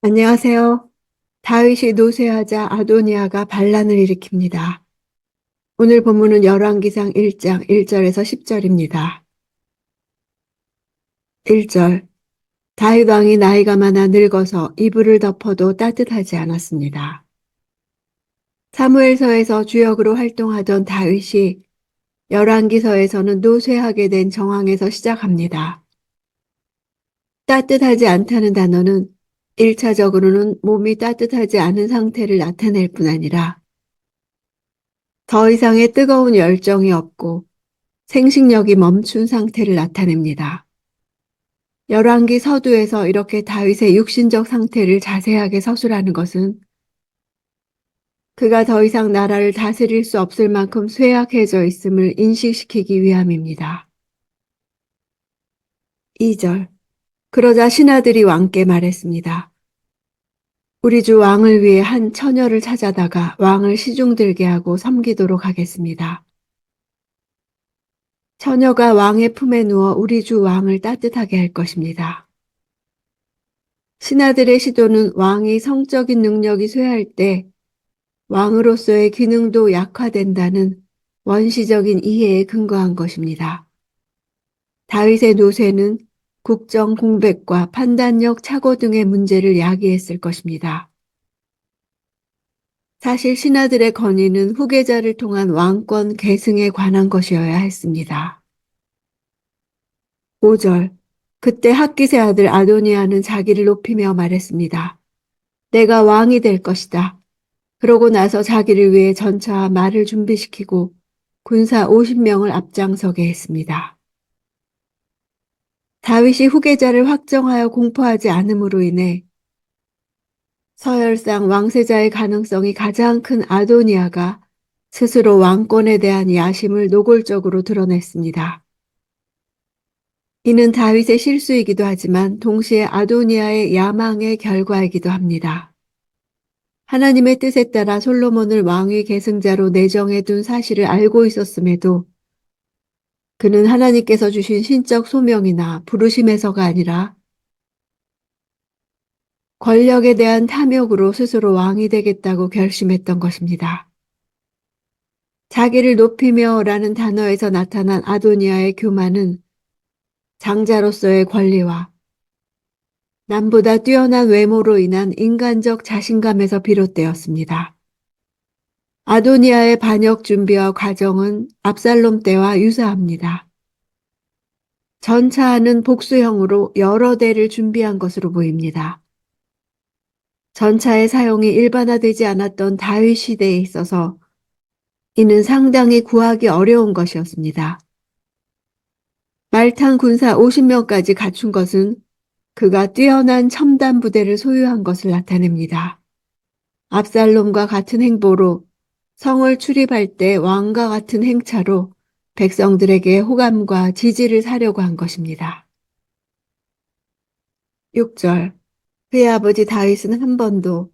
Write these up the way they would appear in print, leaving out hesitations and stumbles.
안녕하세요. 다윗이 노쇠하자 아도니아가 반란을 일으킵니다. 오늘 본문은 열왕기상 1장 1절에서 10절입니다. 1절. 다윗 왕이 나이가 많아 늙어서 이불을 덮어도 따뜻하지 않았습니다. 사무엘서에서 주역으로 활동하던 다윗이 열왕기서에서는 노쇠하게 된 정황에서 시작합니다. 따뜻하지 않다는 단어는 1차적으로는 몸이 따뜻하지 않은 상태를 나타낼 뿐 아니라 더 이상의 뜨거운 열정이 없고 생식력이 멈춘 상태를 나타냅니다. 열왕기 서두에서 이렇게 다윗의 육신적 상태를 자세하게 서술하는 것은 그가 더 이상 나라를 다스릴 수 없을 만큼 쇠약해져 있음을 인식시키기 위함입니다. 2절. 그러자 신하들이 왕께 말했습니다. 우리 주 왕을 위해 한 처녀를 찾아다가 왕을 시중들게 하고 섬기도록 하겠습니다. 처녀가 왕의 품에 누워 우리 주 왕을 따뜻하게 할 것입니다. 신하들의 시도는 왕이 성적인 능력이 쇠할 때 왕으로서의 기능도 약화된다는 원시적인 이해에 근거한 것입니다. 다윗의 노쇠는 국정 공백과 판단력 착오 등의 문제를 야기했을 것입니다. 사실 신하들의 건의는 후계자를 통한 왕권 계승에 관한 것이어야 했습니다. 5절. 그때 핫깃의 아들 아도니아는 자기를 높이며 말했습니다. 내가 왕이 될 것이다. 그러고 나서 자기를 위해 전차와 말을 준비시키고 군사 50명을 앞장서게 했습니다. 다윗이 후계자를 확정하여 공포하지 않음으로 인해 서열상 왕세자의 가능성이 가장 큰 아도니아가 스스로 왕권에 대한 야심을 노골적으로 드러냈습니다. 이는 다윗의 실수이기도 하지만 동시에 아도니아의 야망의 결과이기도 합니다. 하나님의 뜻에 따라 솔로몬을 왕위 계승자로 내정해 둔 사실을 알고 있었음에도 그는 하나님께서 주신 신적 소명이나 부르심에서가 아니라 권력에 대한 탐욕으로 스스로 왕이 되겠다고 결심했던 것입니다. 자기를 높이며 라는 단어에서 나타난 아도니아의 교만은 장자로서의 권리와 남보다 뛰어난 외모로 인한 인간적 자신감에서 비롯되었습니다. 아도니아의 반역 준비와 과정은 압살롬 때와 유사합니다. 전차하는 복수형으로 여러 대를 준비한 것으로 보입니다. 전차의 사용이 일반화되지 않았던 다윗 시대에 있어서 이는 상당히 구하기 어려운 것이었습니다. 말탄 군사 50명까지 갖춘 것은 그가 뛰어난 첨단 부대를 소유한 것을 나타냅니다. 압살롬과 같은 행보로 성을 출입할 때 왕과 같은 행차로 백성들에게 호감과 지지를 사려고 한 것입니다. 6절. 그의 아버지 다윗은 한 번도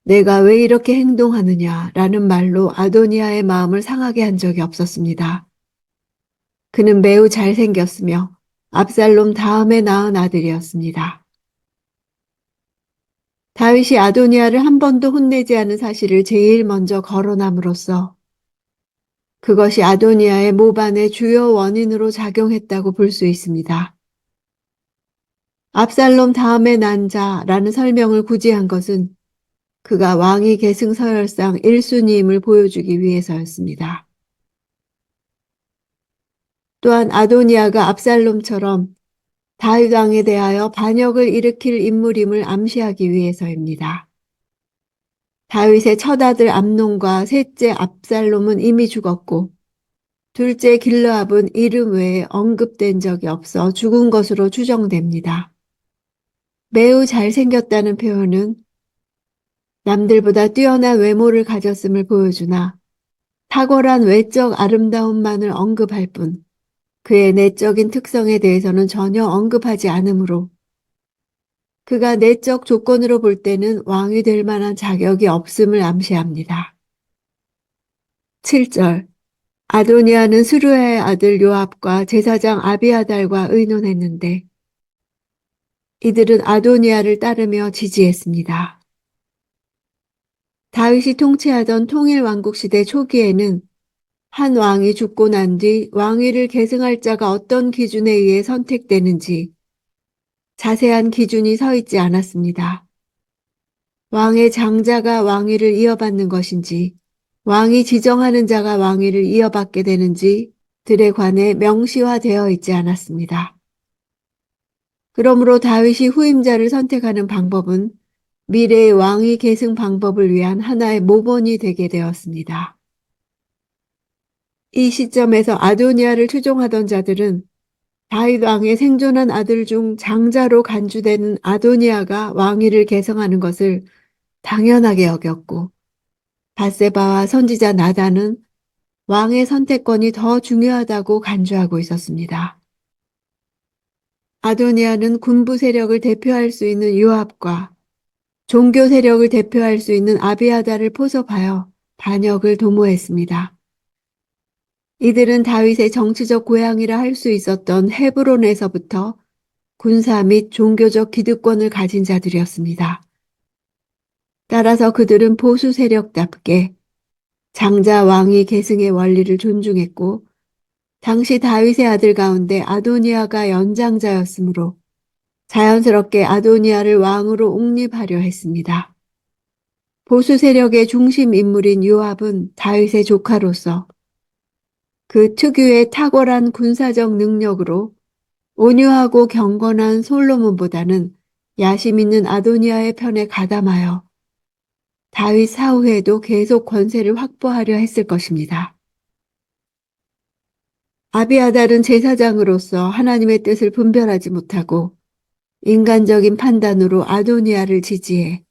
내가 왜 이렇게 행동하느냐라는 말로 아도니아의 마음을 상하게 한 적이 없었습니다. 그는 매우 잘생겼으며 압살롬 다음에 낳은 아들이었습니다. 다윗이 아도니아를 한 번도 혼내지 않은 사실을 제일 먼저 거론함으로써 그것이 아도니아의 모반의 주요 원인으로 작용했다고 볼 수 있습니다. 압살롬 다음에 난 자라는 설명을 굳이 한 것은 그가 왕위 계승 서열상 1순위임을 보여주기 위해서였습니다. 또한 아도니아가 압살롬처럼 다윗 왕에 대하여 반역을 일으킬 인물임을 암시하기 위해서입니다. 다윗의 첫 아들 암논과 셋째 압살롬은 이미 죽었고 둘째 길르압은 이름 외에 언급된 적이 없어 죽은 것으로 추정됩니다. 매우 잘생겼다는 표현은 남들보다 뛰어난 외모를 가졌음을 보여주나 탁월한 외적 아름다움만을 언급할 뿐 그의 내적인 특성에 대해서는 전혀 언급하지 않으므로 그가 내적 조건으로 볼 때는 왕이 될 만한 자격이 없음을 암시합니다. 7절. 아도니아는 스루야의 아들 요압과 제사장 아비아달과 의논했는데 이들은 아도니아를 따르며 지지했습니다. 다윗이 통치하던 통일왕국 시대 초기에는 한 왕이 죽고 난 뒤 왕위를 계승할 자가 어떤 기준에 의해 선택되는지 자세한 기준이 서 있지 않았습니다. 왕의 장자가 왕위를 이어받는 것인지, 왕이 지정하는 자가 왕위를 이어받게 되는지 들에 관해 명시화되어 있지 않았습니다. 그러므로 다윗이 후임자를 선택하는 방법은 미래의 왕위 계승 방법을 위한 하나의 모본이 되게 되었습니다. 이 시점에서 아도니아를 추종하던 자들은 다윗 왕의 생존한 아들 중 장자로 간주되는 아도니아가 왕위를 계승하는 것을 당연하게 여겼고, 밧세바와 선지자 나단은 왕의 선택권이 더 중요하다고 간주하고 있었습니다. 아도니아는 군부 세력을 대표할 수 있는 요압과 종교 세력을 대표할 수 있는 아비아다를 포섭하여 반역을 도모했습니다. 이들은 다윗의 정치적 고향이라 할 수 있었던 헤브론에서부터 군사 및 종교적 기득권을 가진 자들이었습니다. 따라서 그들은 보수 세력답게 장자 왕위 계승의 원리를 존중했고, 당시 다윗의 아들 가운데 아도니아가 연장자였으므로 자연스럽게 아도니아를 왕으로 옹립하려 했습니다. 보수 세력의 중심 인물인 요압은 다윗의 조카로서 그 특유의 탁월한 군사적 능력으로 온유하고 경건한 솔로몬보다는 야심 있는 아도니아의 편에 가담하여 다윗 사후에도 계속 권세를 확보하려 했을 것입니다. 아비아달은 제사장으로서 하나님의 뜻을 분별하지 못하고 인간적인 판단으로 아도니아를 지지해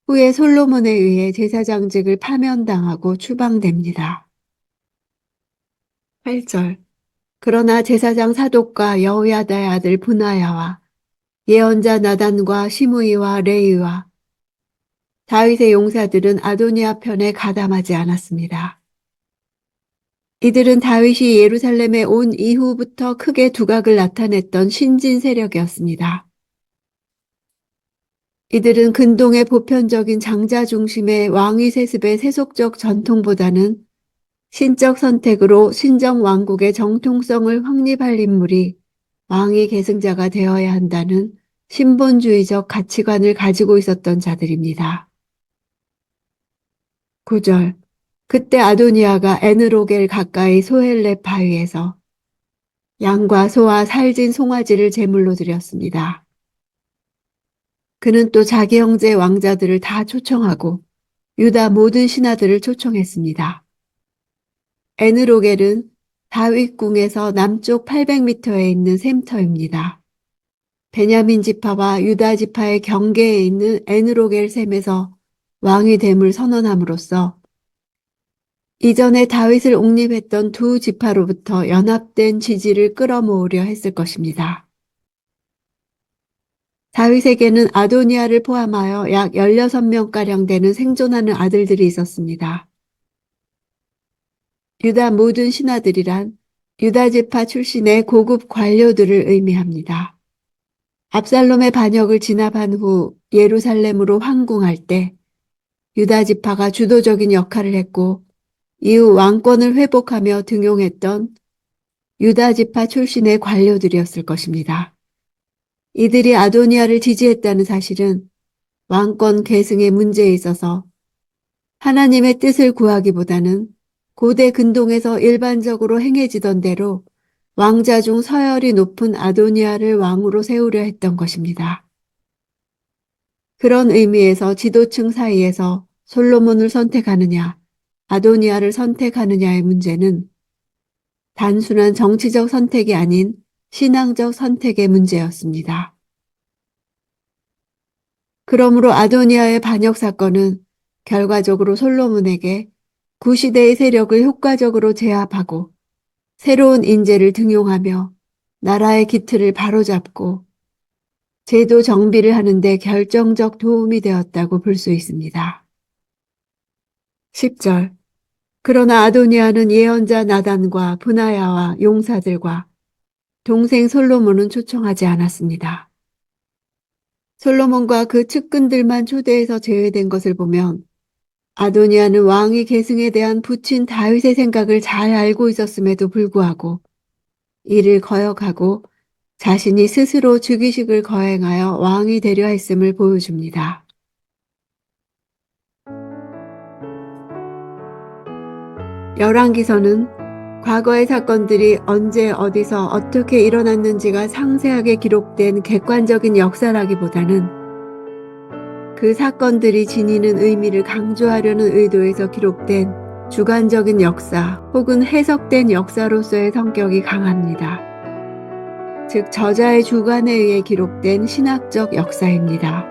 후에 솔로몬에 의해 제사장직을 파면당하고 추방됩니다. 8절. 그러나 제사장 사독과 여호야다의 아들 브나야와 예언자 나단과 시므이와 레이와 다윗의 용사들은 아도니아 편에 가담하지 않았습니다. 이들은 다윗이 예루살렘에 온 이후부터 크게 두각을 나타냈던 신진 세력이었습니다. 이들은 근동의 보편적인 장자 중심의 왕위 세습의 세속적 전통보다는 신적 선택으로 신정 왕국의 정통성을 확립할 인물이 왕위 계승자가 되어야 한다는 신본주의적 가치관을 가지고 있었던 자들입니다. 9절. 그때 아도니아가 에느로겔 가까이 소헬렙 바위에서 양과 소와 살진 송아지를 제물로 드렸습니다. 그는 또 자기 형제 왕자들을 다 초청하고 유다 모든 신하들을 초청했습니다. 에느로겔은 다윗궁에서 남쪽 800m에 있는 샘터입니다. 베냐민 지파와 유다 지파의 경계에 있는 에느로겔 샘에서 왕이 됨을 선언함으로써 이전에 다윗을 옹립했던 두 지파로부터 연합된 지지를 끌어모으려 했을 것입니다. 다윗에게는 아도니아를 포함하여 약 16명가량 되는 생존하는 아들들이 있었습니다. 유다 모든 신하들이란 유다 지파 출신의 고급 관료들을 의미합니다. 압살롬의 반역을 진압한 후 예루살렘으로 황궁할 때 유다 지파가 주도적인 역할을 했고 이후 왕권을 회복하며 등용했던 유다 지파 출신의 관료들이었을 것입니다. 이들이 아도니아를 지지했다는 사실은 왕권 계승의 문제에 있어서 하나님의 뜻을 구하기보다는 고대 근동에서 일반적으로 행해지던 대로 왕자 중 서열이 높은 아도니아를 왕으로 세우려 했던 것입니다. 그런 의미에서 지도층 사이에서 솔로몬을 선택하느냐, 아도니아를 선택하느냐의 문제는 단순한 정치적 선택이 아닌 신앙적 선택의 문제였습니다. 그러므로 아도니아의 반역 사건은 결과적으로 솔로몬에게 구시대의 세력을 효과적으로 제압하고 새로운 인재를 등용하며 나라의 기틀을 바로잡고 제도 정비를 하는 데 결정적 도움이 되었다고 볼 수 있습니다. 10절. 그러나 아도니아는 예언자 나단과 브나야와 용사들과 동생 솔로몬은 초청하지 않았습니다. 솔로몬과 그 측근들만 초대해서 제외된 것을 보면 아도니아는 왕위 계승에 대한 부친 다윗의 생각을 잘 알고 있었음에도 불구하고 이를 거역하고 자신이 스스로 즉위식을 거행하여 왕이 되려 했음을 보여줍니다. 열왕기서는 과거의 사건들이 언제 어디서 어떻게 일어났는지가 상세하게 기록된 객관적인 역사라기보다는 그 사건들이 지니는 의미를 강조하려는 의도에서 기록된 주관적인 역사 혹은 해석된 역사로서의 성격이 강합니다. 즉 저자의 주관에 의해 기록된 신학적 역사입니다.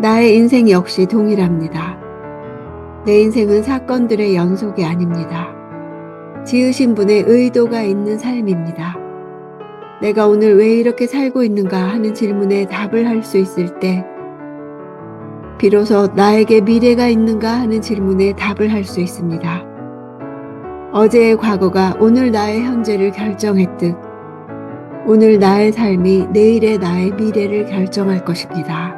나의 인생 역시 동일합니다. 내 인생은 사건들의 연속이 아닙니다. 지으신 분의 의도가 있는 삶입니다. 내가 오늘 왜 이렇게 살고 있는가 하는 질문에 답을 할 수 있을 때 비로소 나에게 미래가 있는가 하는 질문에 답을 할 수 있습니다. 어제의 과거가 오늘 나의 현재를 결정했듯 오늘 나의 삶이 내일의 나의 미래를 결정할 것입니다.